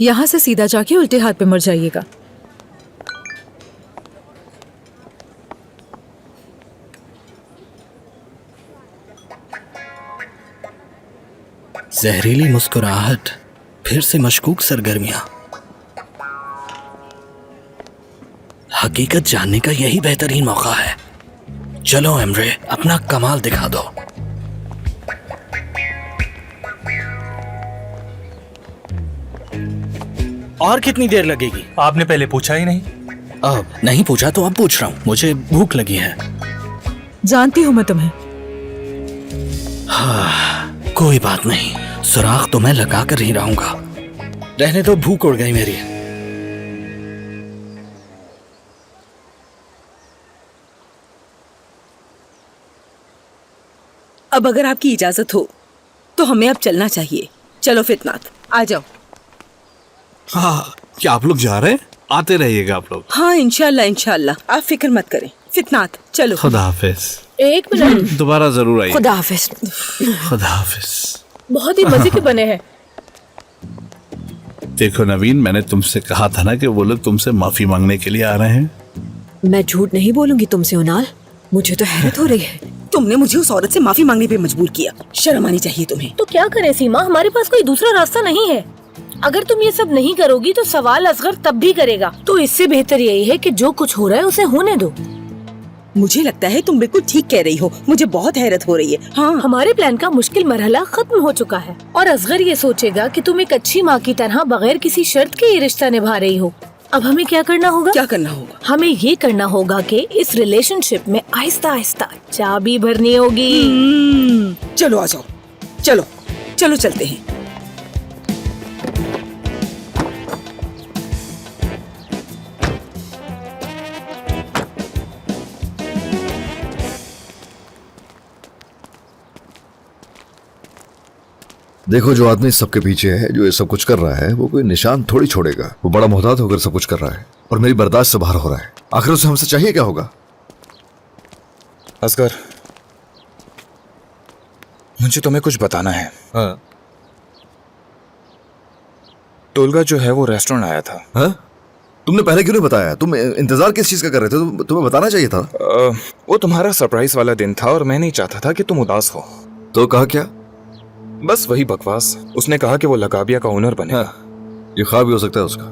यहाँ से सीधा जाके उल्टे हाथ पे मर जाइएगा। जहरीली मुस्कुराहट, फिर से मशकूक सरगर्मियां। हकीकत जानने का यही बेहतरीन मौका है। चलो एमरे, अपना कमाल दिखा दो। और कितनी देर लगेगी? आपने पहले पूछा ही नहीं। अब नहीं पूछा तो अब पूछ रहा हूँ, मुझे भूख लगी है। जानती हूँ मैं तुम्हें। हाँ, कोई बात नहीं, सुराख तो मैं लगा कर ही रहूंगा। रहने तो भूख उड़ गई मेरी। अब अगर आपकी इजाजत हो तो हमें अब चलना चाहिए। चलो फितनात, आ जाओ। हाँ, क्या आप लोग जा रहे हैं? आते रहिएगा आप लोग। हाँ, इंशाल्लाह इंशाल्लाह, आप फिक्र मत करें। फितनात, चलो। खुदा हाफिज। एक मिनट, दोबारा जरूर आइए। खुदा हाफिज। खुदा हाफिज। बहुत ही मजे के बने हैं। देखो नवीन, मैंने तुमसे कहा था ना कि वो लोग तुमसे माफी मांगने के लिए आ रहे हैं। मैं झूठ नहीं बोलूंगी तुमसे उनाल, मुझे तो हैरत हो रही है। तुमने मुझे उस औरत से माफी मांगने पे मजबूर किया, शर्म आनी चाहिए तुम्हें। तो क्या करें सीमा, हमारे पास कोई दूसरा रास्ता नहीं है। अगर तुम ये सब नहीं करोगी तो सवाल असगर तब भी करेगा। तो इससे बेहतर यही है कि जो कुछ हो रहा है उसे होने दो। मुझे लगता है तुम बिल्कुल ठीक कह रही हो, मुझे बहुत हैरत हो रही है। हाँ, हमारे प्लान का मुश्किल मरहला खत्म हो चुका है और असगर ये सोचेगा कि तुम एक अच्छी माँ की तरह बगैर किसी शर्त के ये रिश्ता निभा रही हो। अब हमें क्या करना होगा? क्या करना होगा? हमें ये करना होगा कि इस रिलेशनशिप में आहिस्ता आहिस्ता चाबी भरनी होगी। चलो आ जाओ, चलो चलो चलते हैं। देखो, जो आदमी सबके पीछे है, जो ये सब कुछ कर रहा है, वो कोई निशान थोड़ी छोड़ेगा। वो बड़ा मोहतात होकर सब कुछ कर रहा है और मेरी बर्दाश्त से बाहर हो रहा है। आखिर उसे हमसे चाहिए क्या होगा? असगर, मुझे तुम्हें कुछ बताना है। हाँ? टोलगा जो है वो रेस्टोरेंट आया था। हाँ? तुमने पहले क्यों नहीं बताया? तुम इंतजार किस चीज का कर रहे थे? तुम्हें बताना चाहिए था। वो तुम्हारा सरप्राइज वाला दिन था और मैं नहीं चाहता था कि तुम उदास हो। तो कहा क्या? बस वही बकवास। उसने कहा कि वो लगाबिया का ओनर बनेगा। हाँ, ये ख्वाब भी हो सकता है उसका।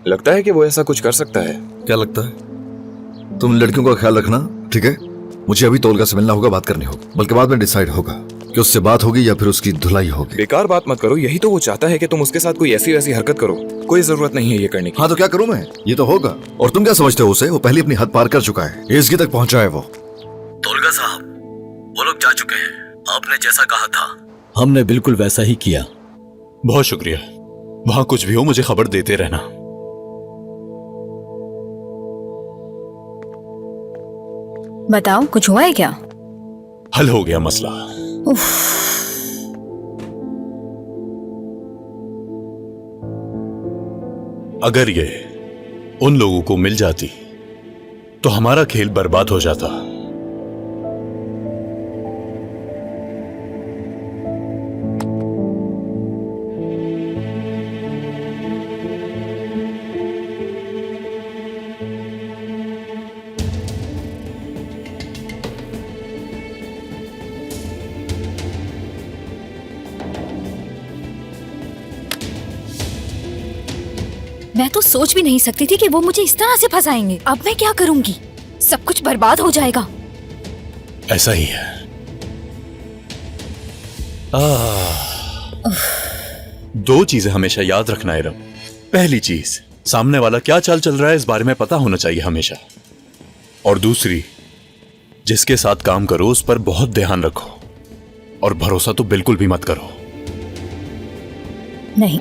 लगता है कि वो ऐसा कुछ कर सकता है। क्या लगता है? तुम लड़कियों का ख्याल रखना, ठीक है? मुझे अभी तोलगा से मिलना होगा, बात करनी होगी, बल्कि बाद में डिसाइड होगा कि उससे बात होगी या फिर उसकी धुलाई होगी। बेकार बात मत करो, यही तो वो चाहता है कि तुम उसके साथ कोई ऐसी वैसी हरकत करो। कोई जरूरत नहीं है ये करने की। हाँ, तो क्या करूं मैं? ये तो होगा। और तुम क्या समझते हो उसे? वो पहले अपनी हद पार कर चुका है, एजगी तक पहुंचा है वो। तोलगा साहब, वो लोग जा चुके हैं। आपने जैसा कहा था हमने बिल्कुल वैसा ही किया। बहुत शुक्रिया। वहां कुछ भी हो मुझे खबर देते रहना। बताओ, कुछ हुआ है क्या? हल हो गया मसला। अगर ये उन लोगों को मिल जाती तो हमारा खेल बर्बाद हो जाता। मैं तो सोच भी नहीं सकती थी कि वो मुझे इस तरह से फंसाएंगे। अब मैं क्या करूंगी? सब कुछ बर्बाद हो जाएगा। ऐसा ही है। दो चीजें हमेशा याद रखना इरम। पहली चीज, सामने वाला क्या चाल चल रहा है इस बारे में पता होना चाहिए हमेशा। और दूसरी, जिसके साथ काम करो उस पर बहुत ध्यान रखो और भरोसा तो बिल्कुल भी मत करो। नहीं,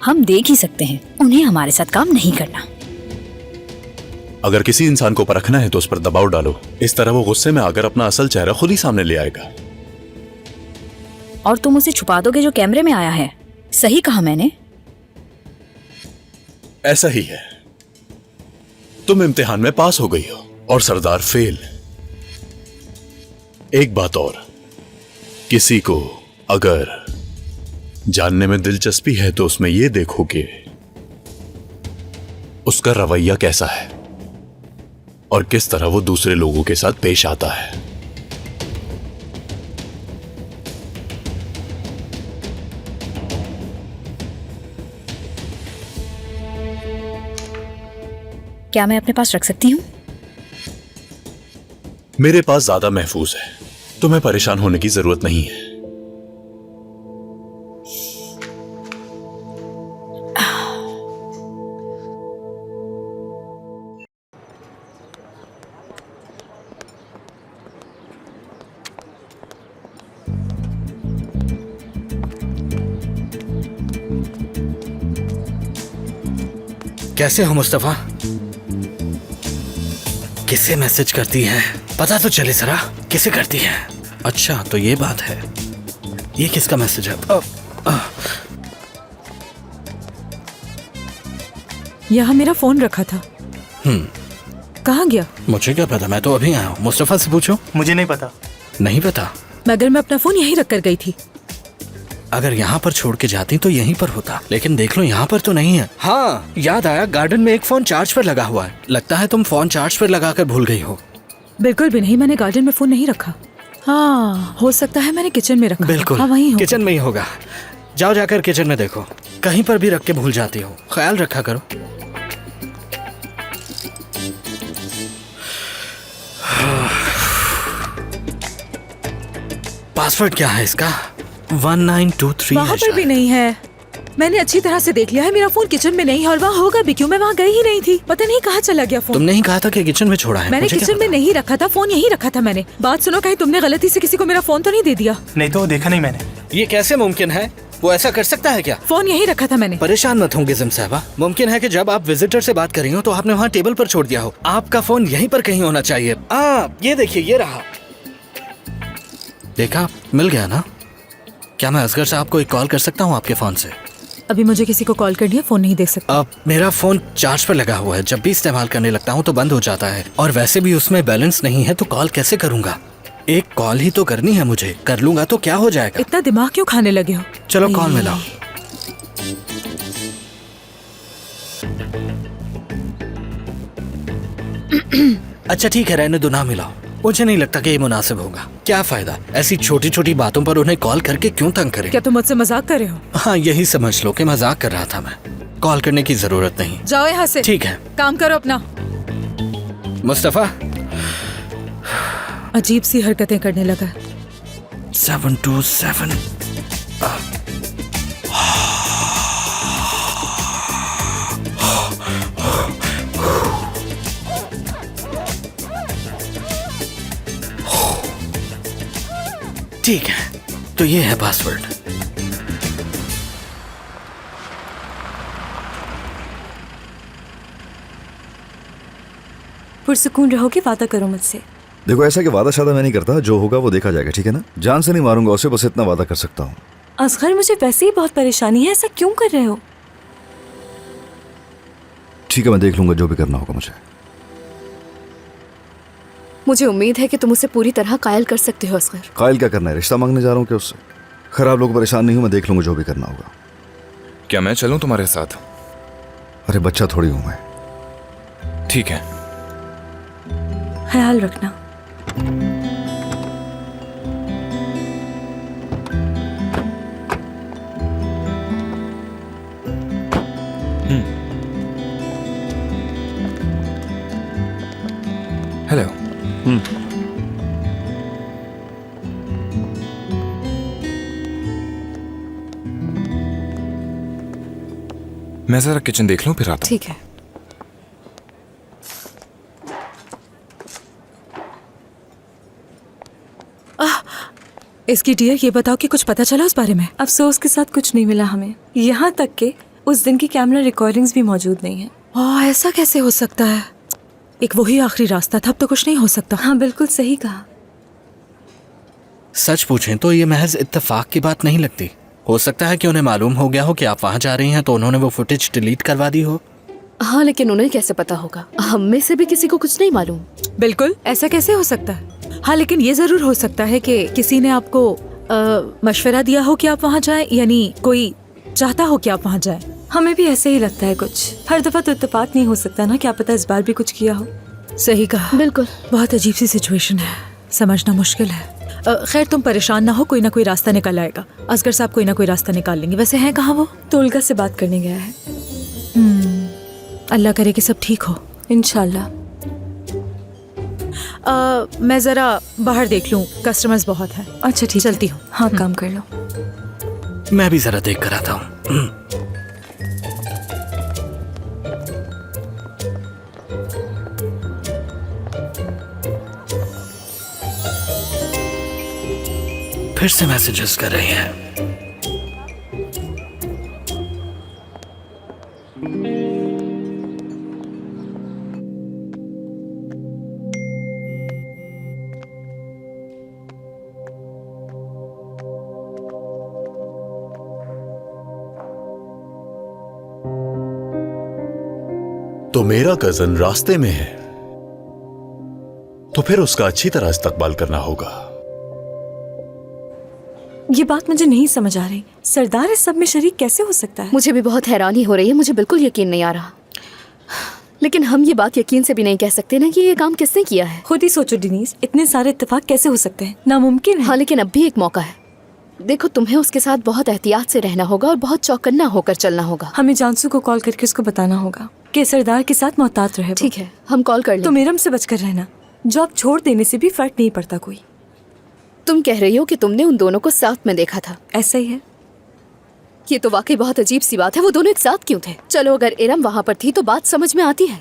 हम देख ही सकते हैं, उन्हें हमारे साथ काम नहीं करना। अगर किसी इंसान को परखना है तो उस पर दबाव डालो। इस तरह वो गुस्से में आकर अपना असल चेहरा खुद ही सामने ले आएगा। और तुम उसे छुपा दोगे जो कैमरे में आया है। सही कहा मैंने। ऐसा ही है। तुम इम्तिहान में पास हो गई हो और सरदार फेल। एक बात और, किसी को अगर जानने में दिलचस्पी है तो उसमें यह देखो कि उसका रवैया कैसा है और किस तरह वो दूसरे लोगों के साथ पेश आता है। क्या मैं अपने पास रख सकती हूँ? मेरे पास ज्यादा महफूज है, तुम्हें परेशान होने की जरूरत नहीं है। कैसे हो मुस्तफा? किसे मैसेज करती है? पता तो चले जरा, किसे करती है? अच्छा तो ये बात है। ये किसका मैसेज है? यहाँ मेरा फोन रखा था। कहाँ गया? मुझे क्या पता, मैं तो अभी आया हूँ। मुस्तफा से पूछो। मुझे नहीं पता। नहीं पता? मगर मैं अपना फोन यहीं रख कर गई थी। अगर यहाँ पर छोड़ के जाती तो यहीं पर होता, लेकिन देख लो यहाँ पर तो नहीं है। हाँ याद आया, गार्डन में एक फोन चार्ज पर लगा हुआ है। लगता है तुम फोन चार्ज पर लगाकर भूल गई हो। बिल्कुल भी नहीं, मैंने गार्डन में फोन नहीं रखा। हाँ हो सकता है मैंने किचन में रखा। बिल्कुल हाँ, वहीं होगा। किचन में ही होगा। जाओ जाकर किचन में देखो, कहीं पर भी रख के भूल जाती हो। ख्याल रखा करो। पासवर्ड क्या है इसका? 1923 वहाँ पर भी नहीं है। मैंने अच्छी तरह से देख लिया है, मेरा फोन किचन में नहीं है और वहाँ होगा भी क्यों? मैं वहाँ गई ही नहीं थी, पता नहीं कहाँ चला गया फोन। तुमने ही कहा था कि किचन में छोड़ा है। मैंने मुझे क्या किचन में पता? नहीं रखा था, फोन यहीं रखा था मैंने। बात सुनो, कहीं तुमने गलती से किसी को मेरा फोन तो नहीं दे दिया? नहीं तो देखा नहीं मैंने। ये कैसे मुमकिन है? वो ऐसा कर सकता है क्या? फोन यहीं रखा था मैंने। परेशान मत होंगे जिम साहबा। मुमकिन है कि जब आप विजिटर से बात कर रही हो तो आपने वहाँ टेबल पर छोड़ दिया हो। आपका फोन यहीं पर कहीं होना चाहिए। ये देखिए, ये रहा। देखा, मिल गया ना? क्या मैं असगर साहब को एक कॉल कर सकता हूँ आपके फोन से? अभी मुझे किसी को कॉल करनी है, फोन नहीं देख सकता। अब मेरा फोन चार्ज पर लगा हुआ है, जब भी इस्तेमाल करने लगता हूँ तो बंद हो जाता है, और वैसे भी उसमें बैलेंस नहीं है, तो कॉल कैसे करूँगा? एक कॉल ही तो करनी है मुझे, कर लूंगा तो क्या हो जाएगा? इतना दिमाग क्यों खाने लगे हो? चलो कॉल मिलाओ। अच्छा ठीक है, रहने दो, ना मिलाओ। मुझे नहीं लगता कि ये मुनासिब होगा। क्या फायदा ऐसी छोटी छोटी बातों पर उन्हें कॉल करके क्यों तंग करें? क्या तुम मुझसे मजाक कर रहे हो? हाँ यही समझ लो कि मजाक कर रहा था मैं। कॉल करने की जरूरत नहीं। जाओ यहाँ से। ठीक है, काम करो अपना। मुस्तफा। अजीब सी हरकतें करने लगा। 727। ठीक है, तो ये है पासवर्ड। पुरसुकून रहो कि वादा करो मुझसे। देखो ऐसा कि वादा शादा मैं नहीं करता, जो होगा वो देखा जाएगा, ठीक है ना? जान से नहीं मारूंगा उसे, बस इतना वादा कर सकता हूँ। असगर मुझे वैसे ही बहुत परेशानी है, ऐसा क्यों कर रहे हो? ठीक है मैं देख लूंगा जो भी करना होगा मुझे। मुझे उम्मीद है कि तुम उसे पूरी तरह कायल कर सकते हो असगर। कायल क्या करना है? रिश्ता मांगने जा रहा हूँ क्या उससे? खैर आप लोग परेशान नहीं हो, मैं देख लूंगा जो भी करना होगा। क्या मैं चलूं तुम्हारे साथ? अरे बच्चा थोड़ी हूं मैं। ठीक है। ख्याल रखना। हेलो। मैं जरा किचन देख लूं फिर आता हूं। ठीक है। इसकी डियर ये बताओ कि कुछ पता चला उस बारे में? अफसोस के साथ कुछ नहीं मिला हमें, यहाँ तक कि उस दिन की कैमरा रिकॉर्डिंग्स भी मौजूद नहीं है। ओह ऐसा कैसे हो सकता है? एक वही आखिरी रास्ता था, अब तो कुछ नहीं हो सकता। हाँ बिल्कुल सही कहा। सच पूछें तो ये महज इत्तेफाक की बात नहीं लगती। हो सकता है कि उन्हें मालूम हो गया हो कि आप वहाँ जा रही हैं, तो उन्होंने वो फुटेज डिलीट करवा दी हो। हाँ लेकिन उन्हें कैसे पता होगा? हम में से भी किसी को कुछ नहीं मालूम। बिल्कुल, ऐसा कैसे हो सकता है? हाँ लेकिन ये जरूर हो सकता है कि किसी ने आपको मशवरा दिया हो कि आप वहाँ जाएं, यानी कोई चाहता हो कि आप वहाँ जाएं? हमें भी ऐसे ही लगता है कुछ। हर दफा तो इत्तेफाक नहीं हो सकता ना, क्या पता इस बार भी कुछ किया हो। सही कहा। बिल्कुल। बहुत अजीब सी सिचुएशन है, समझना मुश्किल है। खैर तुम परेशान ना हो, कोई ना कोई रास्ता निकल आएगा। असगर साहब कोई ना कोई रास्ता निकाल लेंगे। वैसे हैं कहाँ वो? तोलगा से बात करने गया है। अल्लाह करे कि सब ठीक हो। इंशाल्लाह। मैं जरा बाहर देख लूं, कस्टमर्स बहुत हैं। अच्छा ठीक, चलती हूँ। हाँ काम कर लो। मैं भी जरा देख कर आता हूँ। फिर से मैसेजेस कर रहे हैं। तो मेरा कजन रास्ते में है, तो फिर उसका अच्छी तरह इस्तकबाल करना होगा। ये बात मुझे नहीं समझ आ रही, सरदार इस सब में शरीक कैसे हो सकता है? मुझे भी बहुत हैरानी हो रही है, मुझे बिल्कुल यकीन नहीं आ रहा। लेकिन हम ये बात यकीन से भी नहीं कह सकते ना कि ये काम किसने किया है। खुद ही सोचो डिनीज, इतने सारे इत्तेफाक कैसे हो सकते हैं? नामुमकिन है। हाँ लेकिन अब भी एक मौका है। देखो तुम्हें उसके साथ बहुत एहतियात से रहना होगा और बहुत चौकन्ना होकर चलना होगा। हमें जानसू को कॉल करके उसको बताना होगा कि सरदार के साथ मोहतात रहे। ठीक है, हम कॉल कर लें। तुम इरम से बचकर रहना, जॉब छोड़ देने से भी फर्क नहीं पड़ता कोई। तुम कह रही हो कि तुमने उन दोनों को साथ में देखा था? ऐसा ही है। ये तो वाकई बहुत अजीब सी बात है, वो दोनों एक साथ क्यों थे? चलो अगर इरम वहाँ पर थी तो बात समझ में आती है।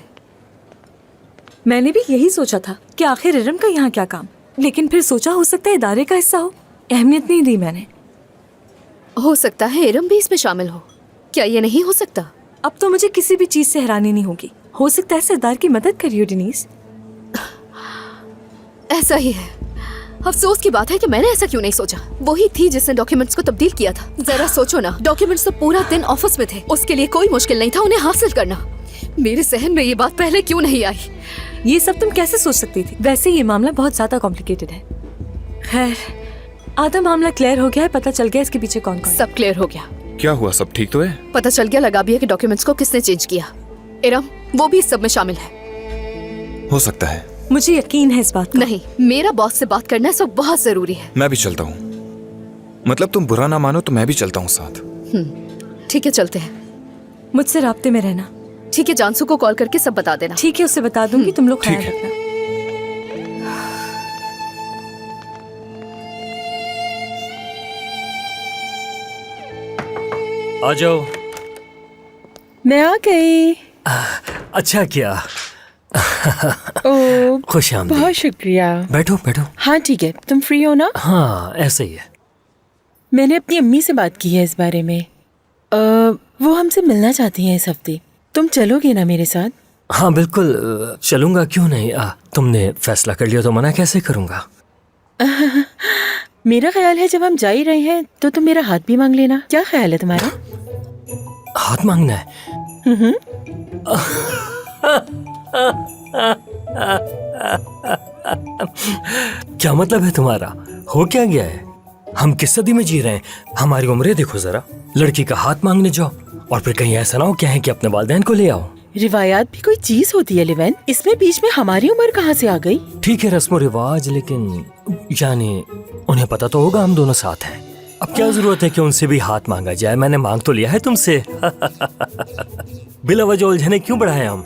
मैंने भी यही सोचा था कि आखिर इरम का यहाँ क्या काम, लेकिन फिर सोचा हो सकता है इदारे का हिस्सा हो। अहमियत नहीं दी मैंने। हो सकता है इरम भी इसमें शामिल हो। क्या ये नहीं हो सकता? अब तो मुझे किसी भी चीज से हैरानी नहीं होगी। हो सकता है सरदार की मदद करियो डिनीज। ऐसा ही है। अफसोस की बात है कि मैंने ऐसा क्यों नहीं सोचा। वही थी जिसने डॉक्यूमेंट्स को तब्दील किया था। जरा सोचो ना, डॉक्यूमेंट्स तो पूरा दिन ऑफिस में थे, उसके लिए कोई मुश्किल नहीं था उन्हें हासिल करना। मेरे सहन में ये बात पहले क्यों नहीं आई? ये सब तुम कैसे सोच सकती थी? वैसे ये मामला बहुत ज्यादा कॉम्प्लिकेटेड है। खैर आधा मामला क्लियर हो गया है, पता चल गया इसके पीछे कौन कौन। सब क्लियर हो गया। क्या हुआ, सब ठीक तो है? पता चल गया लगा भी है कि डॉक्यूमेंट्स को किसने चेंज किया। इरम वो भी इस सब में शामिल है। हो सकता है। मुझे यकीन है इस बात का। नहीं, मेरा बॉस से बात करना सब बहुत जरूरी है। मैं भी चलता हूँ। मतलब तुम बुरा ना मानो तो मैं भी चलता हूँ साथ। ठीक है चलते हैं। मुझसे राब्ते में रहना। ठीक है, जानसू को कॉल करके सब बता देना। ठीक है, उससे बता दूंगी, तुम लोग ख्याल रखना। आ जाओ। मैं आ गई। अच्छा किया। ओ, खुश आमदीद। बहुत शुक्रिया। बैठो बैठो। हाँ ठीक है, तुम फ्री हो ना? हाँ ऐसे ही है। मैंने अपनी अम्मी से बात की है इस बारे में। वो हमसे मिलना चाहती हैं इस हफ्ते। तुम चलोगे ना मेरे साथ? हाँ बिल्कुल चलूंगा, क्यों नहीं। तुमने फैसला कर लिया तो मना कैसे करूंगा। मेरा ख्याल है जब हम जा ही रहे हैं तो तुम मेरा हाथ भी मांग लेना। क्या ख्याल है तुम्हारा? हाथ मांगना है? क्या मतलब है तुम्हारा? हो क्या गया है? हम किस सदी में जी रहे हैं? हमारी उम्रें देखो जरा। लड़की का हाथ मांगने जाओ और फिर कहीं ऐसा ना हो क्या है कि अपने वालिदैन को ले आओ। रिवायात भी कोई चीज होती है लिवेन, इसमें बीच में हमारी उम्र कहाँ से आ गई? ठीक है रस्म रिवाज, लेकिन यानी उन्हें पता तो होगा हम दोनों साथ हैं। अब क्या जरूरत है कि उनसे भी हाथ मांगा जाए? मैंने मांग तो लिया है तुमसे। बिला वजह उलझने क्यों बढ़ाए हम?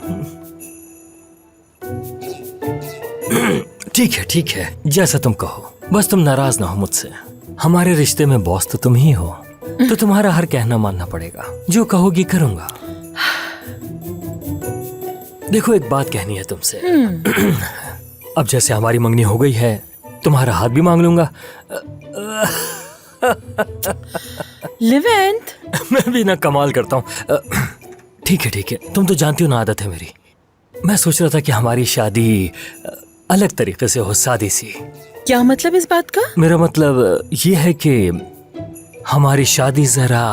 ठीक है जैसा तुम कहो, बस तुम नाराज ना हो मुझसे। हमारे रिश्ते में बॉस तो तुम ही हो, तो तुम्हारा हर कहना मानना पड़ेगा। जो कहोगी करूंगा। देखो एक बात कहनी है तुमसे। अब जैसे हमारी मंगनी हो गई है, तुम्हारा हाथ भी मांग लूंगा। लिवेंट मैं भी ना कमाल करता हूँ। ठीक है, तुम तो जानती हो ना आदत है मेरी। मैं सोच रहा था कि हमारी शादी अलग तरीके से हो, सादी सी। क्या मतलब इस बात का? मेरा मतलब ये है कि हमारी शादी जरा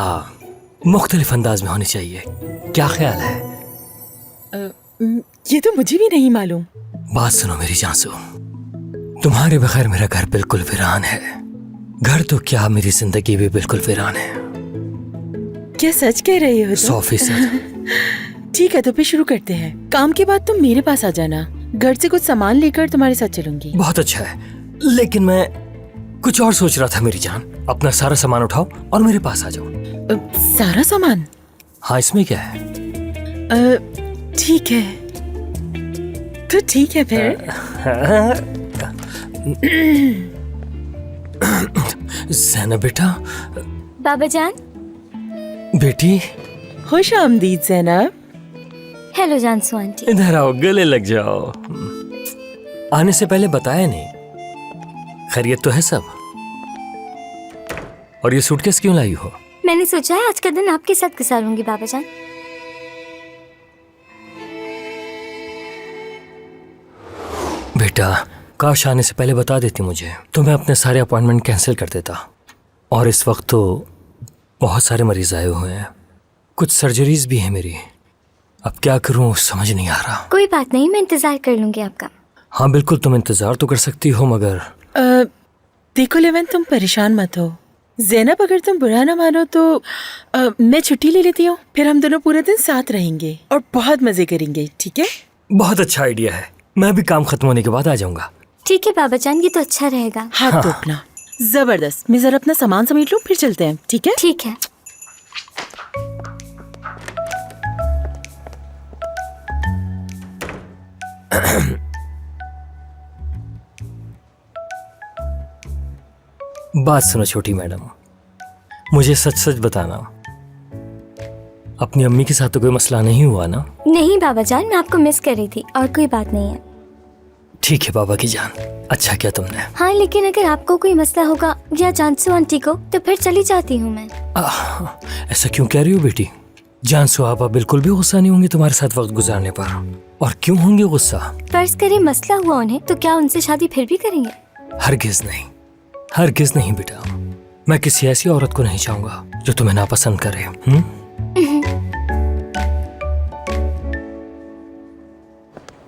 मुख्तलिफ अंदाज में होनी चाहिए। क्या ख्याल है? ये तो मुझे भी नहीं मालूम। बात सुनो मेरी जानसू, तुम्हारे बगैर मेरा घर बिल्कुल वीरान है। घर तो क्या, मेरी जिंदगी भी बिल्कुल वीरान है। क्या सच कह रही हो तुम? 100%। ठीक है, तो फिर शुरू करते हैं। काम के बाद तुम मेरे पास आ जाना। घर से कुछ सामान लेकर तुम्हारे साथ चलूंगी। बहुत अच्छा है, लेकिन मैं कुछ और सोच रहा था मेरी जान। अपना सारा सामान उठाओ और मेरे पास आ जाओ। सारा सामान? हाँ, इसमें क्या है? ठीक है, तो ठीक है फिर। ज़ैनब बेटा। बाबा जान। बेटी। खुश आमदीद ज़ैनब। Hello जानसू aunty. इधर आओ, गले लग जाओ। आने से पहले बताया नहीं। खैरियत तो है सब? और ये सूटकेस क्यों लाई हो? मैंने सोचा है आज का दिन आपके साथ गुजारूंगी बाबा जान। बेटा, काश आने से पहले बता देती मुझे, तो मैं अपने सारे अपॉइंटमेंट कैंसिल कर देता। और इस वक्त तो बहुत सारे मरीज आए हुए हैं, कुछ सर्जरीज भी है मेरी। अब क्या करूं समझ नहीं आ रहा। कोई बात नहीं, मैं इंतजार कर लूंगी आपका। हाँ बिल्कुल, तुम इंतजार तो कर सकती हो, मगर देखो लेवन, तुम परेशान मत हो। ज़ैनब, अगर तुम बुरा ना मानो तो मैं छुट्टी ले लेती हूँ। फिर हम दोनों पूरे दिन साथ रहेंगे और बहुत मजे करेंगे, ठीक है? बहुत अच्छा आइडिया है। मैं भी काम खत्म होने के बाद आ जाऊंगा। ठीक है बाबा जान, ये तो अच्छा रहेगा। हाथ तो अपना जबरदस्त। मैं जरा अपना सामान समेट लूं, फिर चलते हैं, ठीक है? ठीक है। बात सुनो छोटी मैडम, मुझे सच सच बताना, अपनी अम्मी के साथ तो कोई मसला नहीं हुआ ना? नहीं बाबा जान, मैं आपको मिस कर रही थी और कोई बात नहीं है। ठीक है बाबा की जान, अच्छा किया तुमने। हाँ, लेकिन अगर आपको कोई मसला होगा या जानसू आंटी को, तो फिर चली जाती हूँ मैं। ऐसा क्यों कह रही हो बेटी? जानसू आपा बिल्कुल भी गुस्सा नहीं होंगे तुम्हारे साथ वक्त गुजारने पर। और क्यों होंगे गुस्सा? फर्ज करें मसला हुआ उन्हें, तो क्या उनसे शादी फिर भी करेंगे? हरगिज नहीं, हरगिज नहीं बेटा। मैं किसी ऐसी औरत को नहीं चाहूंगा जो तुम्हें नापसंद करे।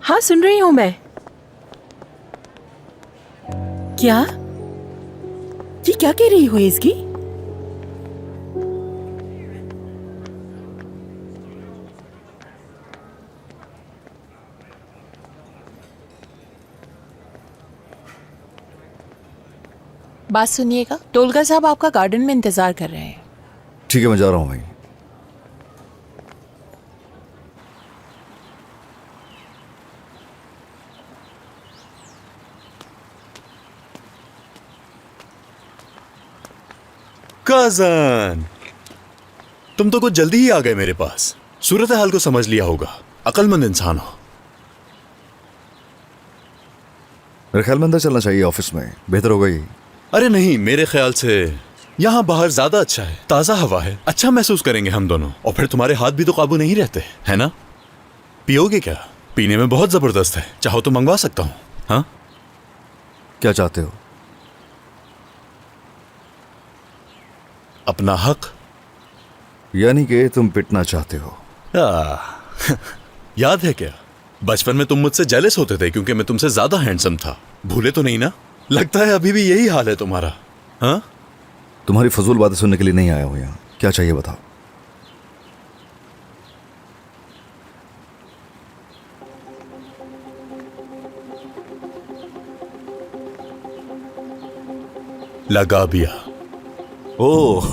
हाँ, सुन रही हूँ मैं। क्या? ये क्या कह रही हो इसकी? बात सुनिएगा, टोलगा साहब आपका गार्डन में इंतजार कर रहे हैं। ठीक है, मैं जा रहा हूँ भाई। कजन, तुम तो कुछ जल्दी ही आ गए मेरे पास। सूरत हाल को समझ लिया होगा, अक्लमंद इंसान हो। मेरे ख्याल में अंदर चलना चाहिए, ऑफिस में बेहतर होगा ये। अरे नहीं, मेरे ख्याल से यहाँ बाहर ज्यादा अच्छा है, ताजा हवा है, अच्छा महसूस करेंगे हम दोनों। और फिर तुम्हारे हाथ भी तो काबू नहीं रहते, है ना? पियोगे क्या? पीने में बहुत जबरदस्त है, चाहो तो मंगवा सकता हूँ। हाँ, क्या चाहते हो? अपना हक। यानी कि तुम पिटना चाहते हो? याद है क्या, बचपन में तुम मुझसे जेलस होते थे क्योंकि मैं तुमसे ज्यादा हैंडसम था। भूले तो नहीं ना? लगता है अभी भी यही हाल है तुम्हारा। हाँ, तुम्हारी फजूल बातें सुनने के लिए नहीं आया हूं यहाँ। क्या चाहिए बताओ? लगा बिया। ओह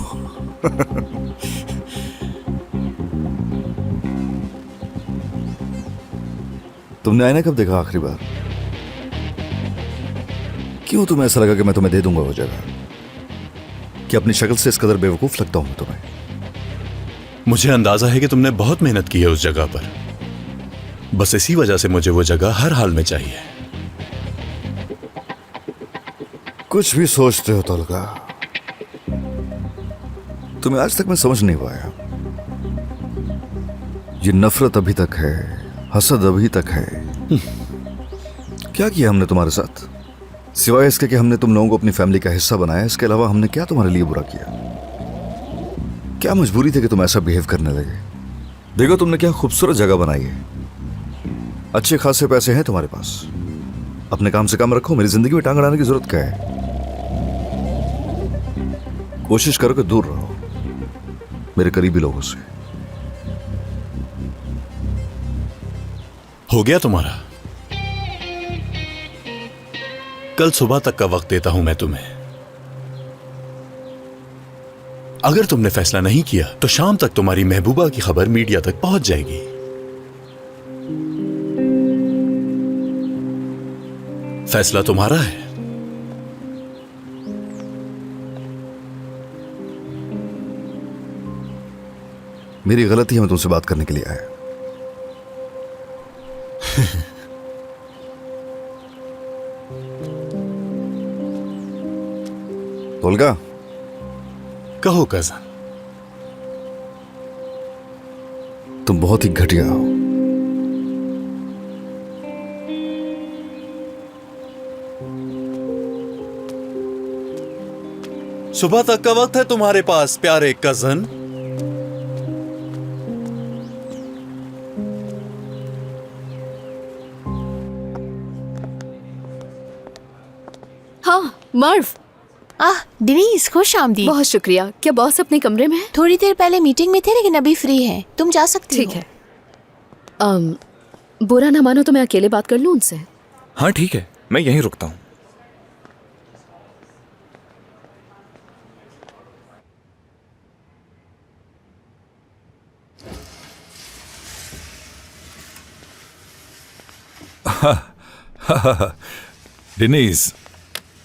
तुमने आईना कब देखा आखिरी बार? क्यों तुम्हें ऐसा लगा कि मैं तुम्हें दे दूंगा वो जगह? कि अपनी शक्ल से इस कदर बेवकूफ लगता हूं मैं तुम्हें? मुझे अंदाजा है कि तुमने बहुत मेहनत की है उस जगह पर। बस इसी वजह से मुझे वो जगह हर हाल में चाहिए। कुछ भी सोचते हो तोलगा, तुम्हें आज तक मैं समझ नहीं पाया। ये नफरत अभी तक है, हसद अभी तक है। क्या किया हमने तुम्हारे साथ? सिवाय इसके कि हमने तुम लोगों को अपनी फैमिली का हिस्सा बनाया, इसके अलावा हमने क्या तुम्हारे लिए बुरा किया? क्या मजबूरी थी कि तुम ऐसा बिहेव करने लगे? देखो तुमने क्या खूबसूरत जगह बनाई है, अच्छे खासे पैसे हैं तुम्हारे पास, अपने काम से काम रखो। मेरी जिंदगी में टांग अड़ाने की जरूरत क्या है? कोशिश करो कि दूर रहो मेरे करीबी लोगों से। हो गया तुम्हारा? कल सुबह तक का वक्त देता हूं मैं तुम्हें। अगर तुमने फैसला नहीं किया तो शाम तक तुम्हारी महबूबा की खबर मीडिया तक पहुंच जाएगी। फैसला तुम्हारा है। मेरी गलती है, मैं तुमसे बात करने के लिए आया। तोलगा, कहो कजन। तुम बहुत ही घटिया हो। सुबह तक का वक्त है तुम्हारे पास प्यारे कजन। हाँ मर्व। डिनीज, खुश आमदीद। बहुत शुक्रिया। क्या बॉस अपने कमरे में है? थोड़ी देर पहले मीटिंग में थे लेकिन अभी फ्री है, तुम जा सकती ठीक हो। है। बुरा ना मानो तो मैं अकेले बात कर लूं उनसे। हाँ ठीक है, मैं यहीं रुकता हूँ। डिनीज,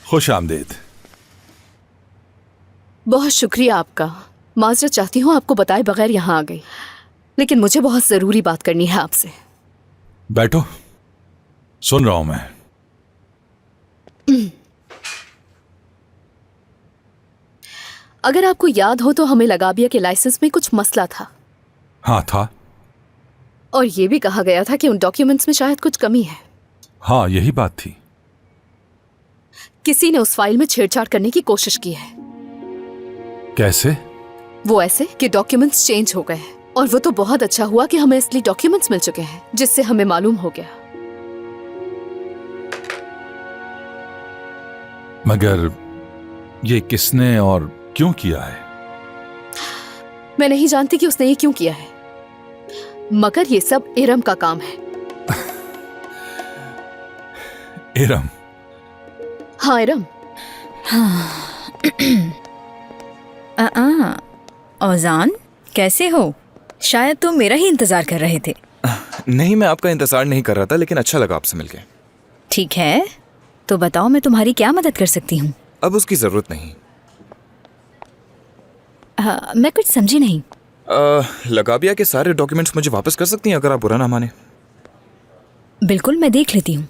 खुश आमदीद। बहुत शुक्रिया आपका। माजरत चाहती हूँ आपको बताए बगैर यहाँ आ गई, लेकिन मुझे बहुत जरूरी बात करनी है आपसे। बैठो, सुन रहा हूं मैं। अगर आपको याद हो तो हमें लगाबिया के लाइसेंस में कुछ मसला था। हाँ था। और ये भी कहा गया था कि उन डॉक्यूमेंट्स में शायद कुछ कमी है। हाँ, यही बात थी। किसी ने उस फाइल में छेड़छाड़ करने की कोशिश की है। कैसे? वो ऐसे कि डॉक्यूमेंट्स चेंज हो गए हैं। और वो तो बहुत अच्छा हुआ कि हमें असली डॉक्यूमेंट्स मिल चुके हैं, जिससे हमें मालूम हो गया। मगर ये किसने और क्यों किया है? मैं नहीं जानती कि उसने ये क्यों किया है, मगर ये सब इरम का काम है। इरम? हाँ इरम। औजान, कैसे हो? शायद तुम मेरा ही इंतजार कर रहे थे। नहीं, मैं आपका इंतजार नहीं कर रहा था, लेकिन अच्छा लगा आपसे मिलके। ठीक है, तो बताओ मैं तुम्हारी क्या मदद कर सकती हूँ? अब उसकी जरूरत नहीं। मैं कुछ समझी नहीं। लगाबिया के सारे डॉक्यूमेंट्स मुझे वापस कर सकती हैं अगर आप बुरा ना माने। बिल्कुल, मैं देख लेती हूँ।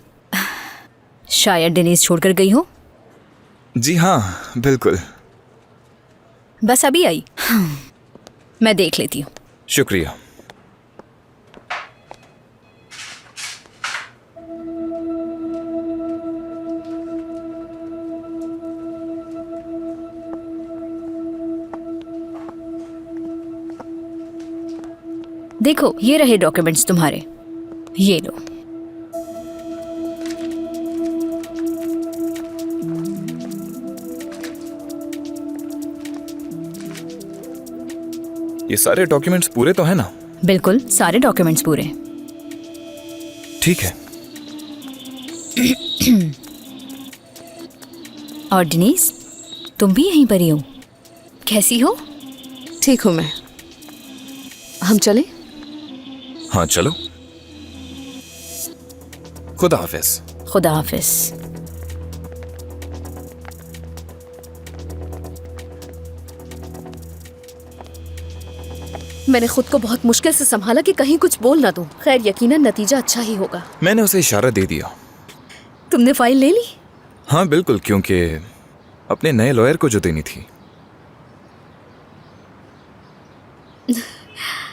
शायद डेनिस छोड़कर गई हो। जी हाँ, बिल्कुल। बस अभी आई। मैं देख लेती हूँ। शुक्रिया। देखो, ये रहे डॉक्यूमेंट्स तुम्हारे, ये लो। ये सारे डॉक्यूमेंट्स पूरे तो हैं ना? बिल्कुल, सारे डॉक्यूमेंट्स पूरे। ठीक है। और डेनिस, तुम भी यहीं पर ही हो? कैसी हो? ठीक हूँ मैं। हम चलें? हाँ चलो। खुदा हाफिज। खुदा हाफिज। मैंने खुद को बहुत मुश्किल से संभाला कि कहीं कुछ बोल ना दूं। खैर, यकीनन नतीजा अच्छा ही होगा। मैंने उसे इशारा दे दिया। तुमने फाइल ले ली? हाँ बिल्कुल, क्योंकि अपने नए लॉयर को जो देनी थी।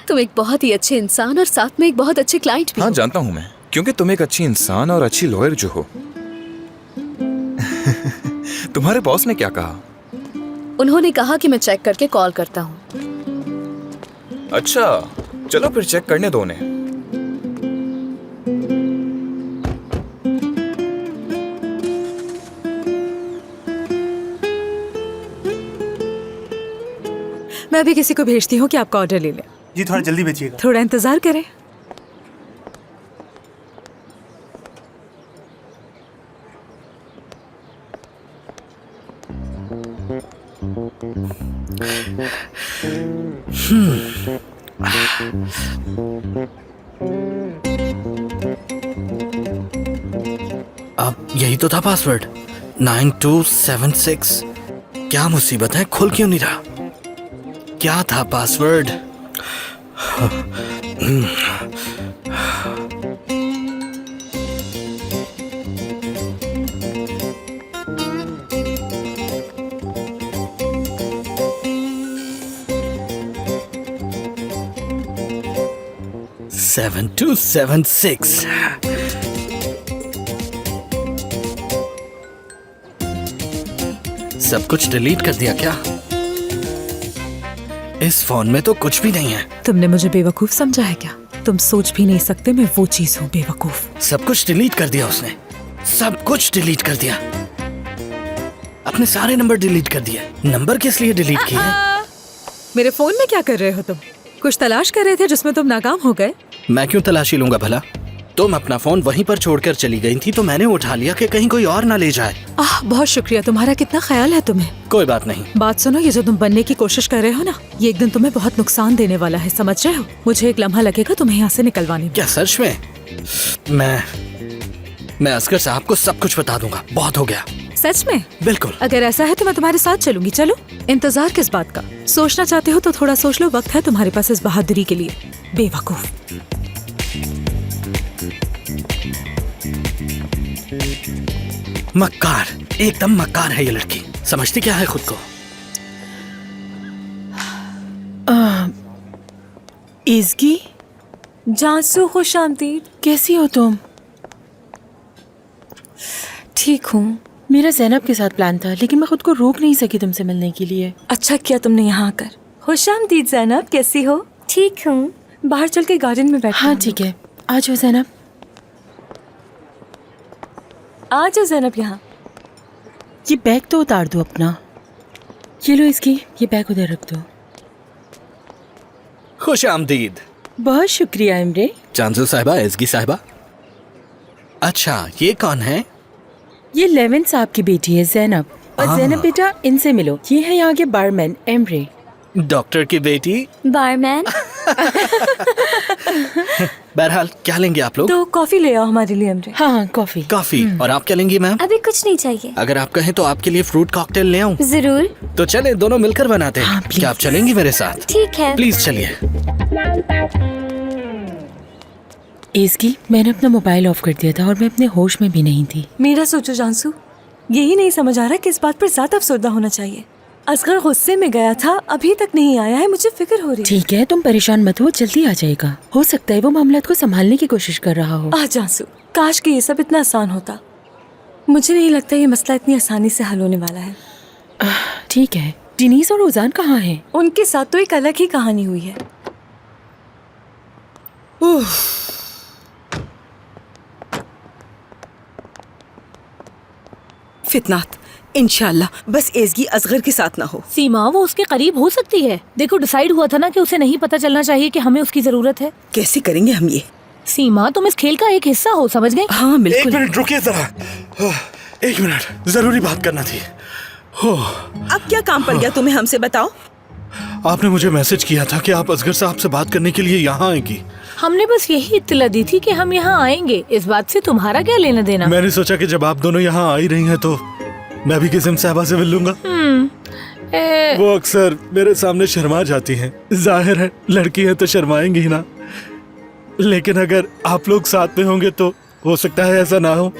तुम एक बहुत ही अच्छे इंसान और साथ में एक बहुत अच्छे क्लाइंट भी हाँ हो। जानता हूँ मैं, क्योंकि तुम एक अच्छी इंसान और अच्छी लॉयर जो हो। तुम्हारे बॉस ने क्या कहा? उन्होंने कहा कि मैं चेक करके कॉल करता हूँ। अच्छा, चलो फिर चेक करने दो उन्हें। अभी किसी को भेजती हूँ कि आपका ऑर्डर ले लें। जी थोड़ा जल्दी भेजिएगा। थोड़ा इंतजार करें। अब यही तो था पासवर्ड 9276। क्या मुसीबत है, खुल क्यों नहीं रहा? क्या था पासवर्ड? सेवन 276। सब कुछ डिलीट कर दिया क्या? इस फोन में तो कुछ भी नहीं है। तुमने मुझे बेवकूफ समझा है क्या? तुम सोच भी नहीं सकते मैं वो चीज हूँ बेवकूफ। सब कुछ डिलीट कर दिया उसने, सब कुछ डिलीट कर दिया। अपने सारे नंबर डिलीट कर दिए। नंबर किस लिए डिलीट किए? मेरे फोन में क्या कर रहे हो तुम? कुछ तलाश कर रहे थे जिसमें तुम नाकाम हो गए। मैं क्यों तलाशी लूंगा भला? तुम अपना फोन वहीं पर छोड़कर चली गई थी तो मैंने उठा लिया कि कहीं कोई और ना ले जाए। बहुत शुक्रिया, तुम्हारा कितना ख्याल है तुम्हें। कोई बात नहीं। बात सुनो, ये जो तुम बनने की कोशिश कर रहे हो ना, ये एक दिन तुम्हें बहुत नुकसान देने वाला है, समझ रहे हो? मुझे एक लम्हा लगेगा तुम्हें यहाँ से निकलवाने में। क्या सच में? मैं असगर साहब को सब कुछ बता दूंगा। बहुत हो गया। सच में? बिल्कुल। अगर ऐसा है तो मैं तुम्हारे साथ चलूंगी। चलो। इंतजार किस बात का? सोचना चाहते हो तो थोड़ा सोच लो, वक्त है तुम्हारे पास इस बहादुरी के लिए। बेवकूफ। मक्कार, एकदम मक्कार है ये लड़की। समझती क्या है खुद को? इसकी जांसू, खुश आमदीद। कैसी हो तुम? ठीक हूँ। मेरा ज़ैनब के साथ प्लान था लेकिन मैं खुद को रोक नहीं सकी तुमसे मिलने के लिए। अच्छा किया तुमने यहाँ आकर। खुश आमदीद ज़ैनब, कैसी हो? ठीक हूँ। बाहर चल के गार्डन में बैठ। हाँ ठीक है, आ जाओ ज़ैनब। आ जाओ ज़ैनब यहाँ। ये बैग तो उतार दो अपना। ये लो इसकी, ये बैग उधर रख दो। खुश आमदीद। बहुत शुक्रिया इमरे। चांजू साहिबा, एजगी साहिबा। अच्छा, ये कौन है? ये लेविन साहब की बेटी है ज़ैनब। और ज़ैनब बेटा, इनसे मिलो। ये है यहाँ के बारमैन एमरे। डॉक्टर की बेटी बारमैन। बहरहाल, क्या लेंगे आप लोग? तो कॉफी ले आओ हमारे लिए एमरे। हाँ कॉफी। कॉफी। और आप क्या लेंगी मैम? अभी कुछ नहीं चाहिए। अगर आप कहें तो आपके लिए फ्रूट कॉकटेल ले आऊं? जरूर। तो चले दोनों मिलकर बनाते हैं। क्या आप चलेंगी मेरे साथ? ठीक है। प्लीज चलिए। इसकी, मैंने अपना मोबाइल ऑफ कर दिया था और मैं अपने होश में भी नहीं थी। मेरा सोचो जानसू, यही नहीं समझ आ रहा किस बात पर ज्यादा अफसरदा होना चाहिए। असगर गुस्से में गया था, अभी तक नहीं आया है, मुझे फिक्र हो रही। ठीक है, तुम परेशान मत हो, जल्दी आ जाएगा। हो सकता है वो मामलात को संभालने की कोशिश कर रहा हो। जानसू, काश कि ये सब इतना आसान होता। मुझे नहीं लगता ये मसला इतनी आसानी से हल होने वाला है। ठीक है, डिनीस और उजान कहाँ हैं? उनके साथ तो एक अलग ही कहानी हुई है। फितनात, इंशाल्लाह बस एजगी असगर के साथ ना हो। सीमा, वो उसके करीब हो सकती है। देखो, डिसाइड हुआ था ना कि उसे नहीं पता चलना चाहिए कि हमें उसकी जरूरत है। कैसे करेंगे हम ये? सीमा, तुम इस खेल का एक हिस्सा हो, समझ गए? हाँ बिल्कुल। एक मिनट रुकिए जरा। एक मिनट, जरूरी बात करना थी। अब क्या काम पड़ गया तुम्हें, हमसे बताओ। आपने मुझे मैसेज किया था कि आप असगर साहब से बात करने के लिए यहाँ आएंगी। हमने बस यही इत्तला दी थी कि हम यहाँ आएंगे। इस बात से तुम्हारा क्या लेना देना? मैंने सोचा कि जब आप दोनों यहाँ आ ही रही हैं तो मैं भी किस्म साहबा से मिल लूंगा। वो अक्सर मेरे सामने शर्मा जाती हैं। जाहिर है लड़की है तो शर्माएंगी ही ना, लेकिन अगर आप लोग साथ में होंगे तो हो सकता है ऐसा ना हो।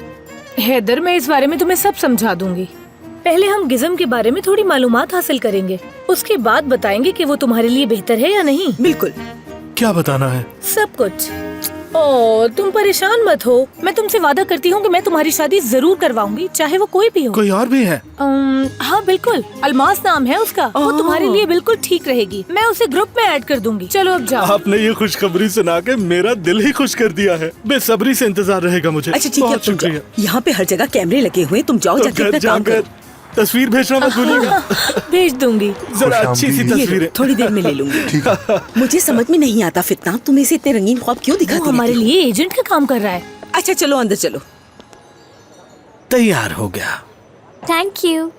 हैदर, मैं इस बारे में तुम्हें सब समझा दूंगी। पहले हम गिज़म के बारे में थोड़ी मालूमात हासिल करेंगे, उसके बाद बताएंगे कि वो तुम्हारे लिए बेहतर है या नहीं। बिल्कुल। क्या बताना है? सब कुछ। ओ, तुम परेशान मत हो। मैं तुमसे वादा करती हूँ कि मैं तुम्हारी शादी जरूर करवाऊंगी, चाहे वो कोई भी हो। कोई और भी है? हाँ बिल्कुल, अलमास नाम है उसका। वो तुम्हारे लिए बिल्कुल ठीक रहेगी। मैं उसे ग्रुप में ऐड कर दूंगी। चलो अब जाओ। आपने ये खुशखबरी सुना के मेरा दिल ही खुश कर दिया है। बेसब्री से इंतजार रहेगा मुझे। अच्छा ठीक है, बहुत शुक्रिया। यहाँ पे हर जगह कैमरे लगे हुए, तुम जाओ तो जाके अपना काम करो। तस्वीर भेजना मत भूलिएगा। भेज दूंगी। जरा अच्छी सी ये तस्वीरें। लो, थोड़ी देर में ले लूंगी। मुझे समझ में नहीं आता फितना, तुम इसे इतने रंगीन ख्वाब क्यों दिखाती वो हमारे रहती हो? लिए एजेंट का काम कर रहा है। अच्छा चलो अंदर चलो। तैयार हो गया। Thank you.